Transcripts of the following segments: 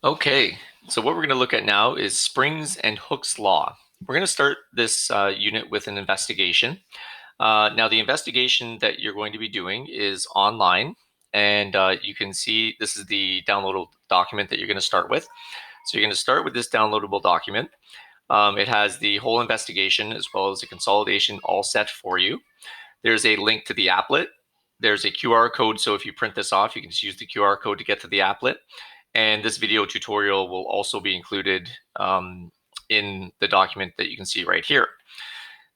Okay, so what we're going to look at now is springs and Hooke's law. We're going to start this unit with an investigation. Now, the investigation that you're going to be doing is online, and you can see this is the downloadable document that you're going to start with. So you're going to start with this downloadable document. It has the whole investigation as well as a consolidation all set for you. There's a link to the applet. There's a QR code, so if you print this off, you can just use the QR code to get to the applet. And this video tutorial will also be included in the document that you can see right here.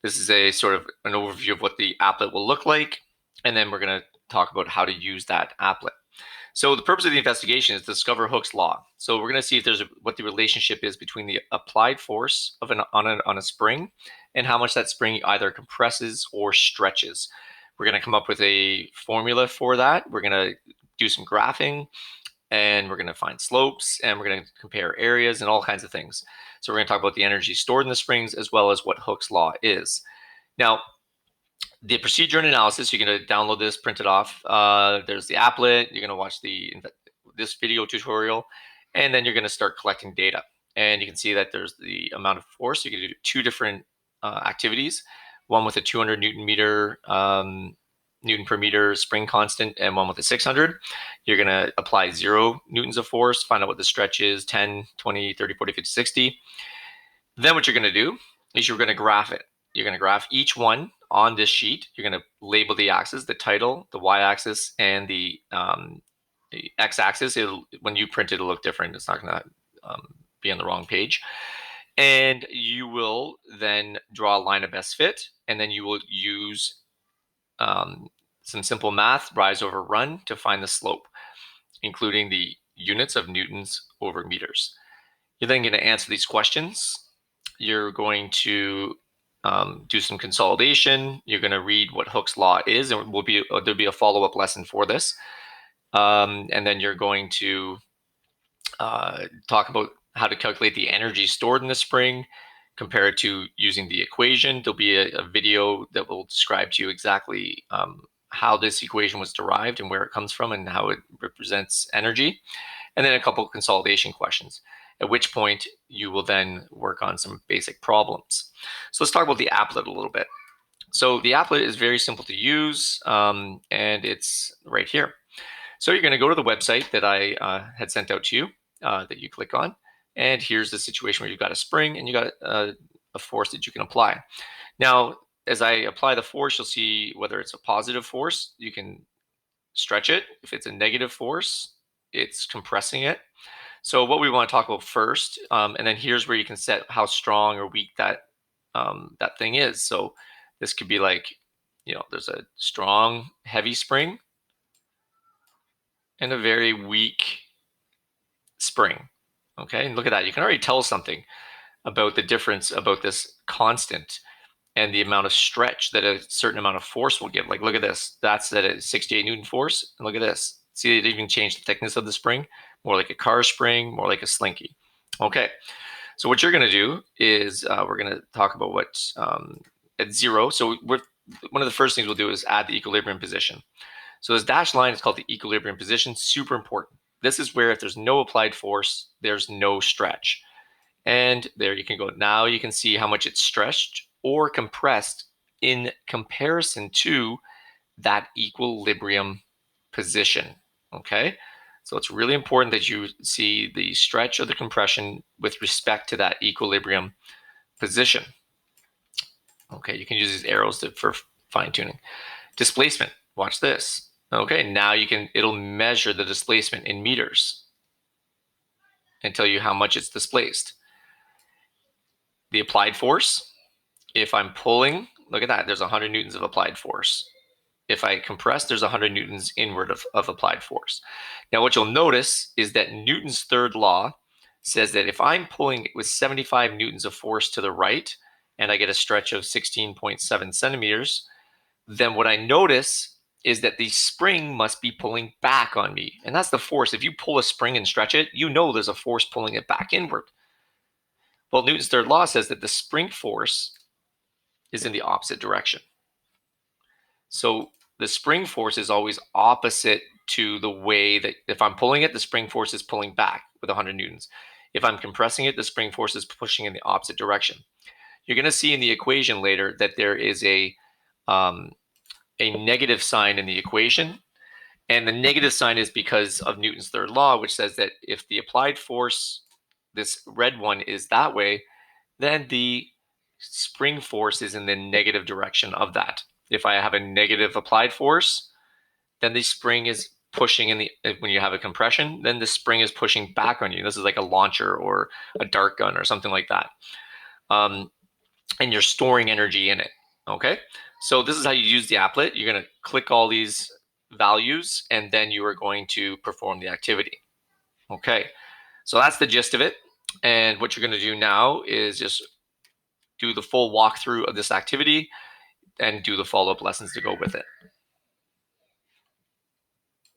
This is a sort of an overview of what the applet will look like, and then we're going to talk about how to use that applet. So the purpose of the investigation is to discover Hooke's law. So we're going to see if there's what the relationship is between the applied force of on a spring and how much that spring either compresses or stretches. We're going to come up with a formula for that. We're going to do some graphing, and we're going to find slopes, and we're going to compare areas and all kinds of things. So we're going to talk about the energy stored in the springs as well as what Hooke's law is. Now, the procedure and analysis, you're going to download this, print it off. There's the applet. You're going to watch this video tutorial, and then you're going to start collecting data. And you can see that there's the amount of force. You can do two different activities, one with a 200 Newton per meter spring constant, and one with a 600. You're going to apply 0 newtons of force, find out what the stretch is, 10, 20, 30, 40, 50, 60. Then what you're going to do is you're going to graph it. You're going to graph each one on this sheet. You're going to label the axis, the title, the y-axis, and the x-axis. When you print it, it'll look different. It's not going to be on the wrong page. And you will then draw a line of best fit, and then you will use some simple math, rise over run, to find the slope, including the units of newtons over meters. You're then going to answer these questions. You're going to do some consolidation. You're going to read what Hooke's law is, and there'll be a follow-up lesson for this. And then you're going to talk about how to calculate the energy stored in the spring, compare it to using the equation. There'll be a video that will describe to you exactly how this equation was derived and where it comes from and how it represents energy. And then a couple of consolidation questions, at which point you will then work on some basic problems. So let's talk about the applet a little bit. So the applet is very simple to use, and it's right here. So you're going to go to the website that I had sent out to you, that you click on, and here's the situation where you've got a spring and you got a force that you can apply. Now, as I apply the force, you'll see whether it's a positive force, you can stretch it. If it's a negative force, it's compressing it. So what we want to talk about first, and then here's where you can set how strong or weak that thing is. So this could be like, there's a strong, heavy spring and a very weak spring. Okay, and look at that. You can already tell something about the difference about this constant and the amount of stretch that a certain amount of force will give. Like, look at this. That's at a 68 Newton force. And look at this. See, it even changed the thickness of the spring. More like a car spring, more like a slinky. Okay, so what you're going to do is we're going to talk about what at 0. So one of the first things we'll do is add the equilibrium position. So this dashed line is called the equilibrium position. Super important. This is where if there's no applied force, there's no stretch. And there you can go. Now you can see how much it's stretched or compressed in comparison to that equilibrium position. Okay, so it's really important that you see the stretch or the compression with respect to that equilibrium position. Okay, you can use these arrows for fine tuning. Displacement, watch this. Okay, now it'll measure the displacement in meters and tell you how much it's displaced. The applied force, if I'm pulling, look at that, there's 100 newtons of applied force. If I compress, there's 100 newtons inward of applied force. Now, what you'll notice is that Newton's third law says that if I'm pulling with 75 newtons of force to the right, and I get a stretch of 16.7 centimeters, then what I notice is that the spring must be pulling back on me. And that's the force. If you pull a spring and stretch it, you know there's a force pulling it back inward. Well, Newton's third law says that the spring force is in the opposite direction. So the spring force is always opposite to the way that if I'm pulling it, the spring force is pulling back with 100 newtons. If I'm compressing it, the spring force is pushing in the opposite direction. You're going to see in the equation later that there is a negative sign in the equation. And the negative sign is because of Newton's third law, which says that if the applied force, this red one, is that way, then the spring force is in the negative direction of that. If I have a negative applied force, then the spring is pushing in the, when you have a compression, then the spring is pushing back on you. This is like a launcher or a dart gun or something like that. And you're storing energy in it. Okay. So this is how you use the applet. You're going to click all these values, and then you are going to perform the activity. Okay. So that's the gist of it. And what you're going to do now is just do the full walkthrough of this activity and do the follow-up lessons to go with it.